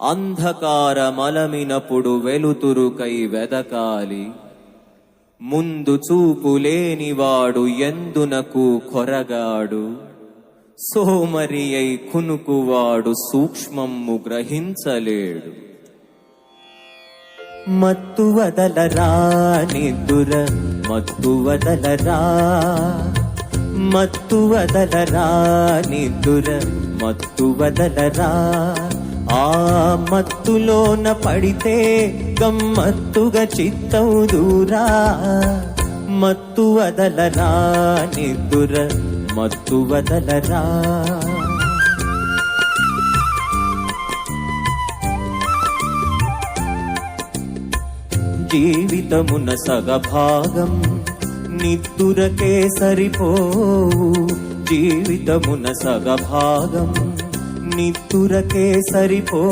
అంధకారమలమినప్పుడు వెలుతురుకై వెదకాలి. ముందు చూపు లేనివాడు ఎందునకు కొరగాడు. సోమరి అయి కునుకువాడు సూక్ష్మము గ్రహించలేడు. మత్తు వదలరా నిద్దుర మత్తు వదలరా, మత్తు వదలరా నిద్దుర మత్తు వదలరా. ఆ మత్తులోన పడితే గమ్మత్తుగా చిత్తం దూరా. మత్తు వదలరా నిద్దుర మత్తు వదలరా. జీవితమున సగభాగం నిద్దురకే సరిపోవు. జీవితమున సగభాగం నిద్దురకే సరిపో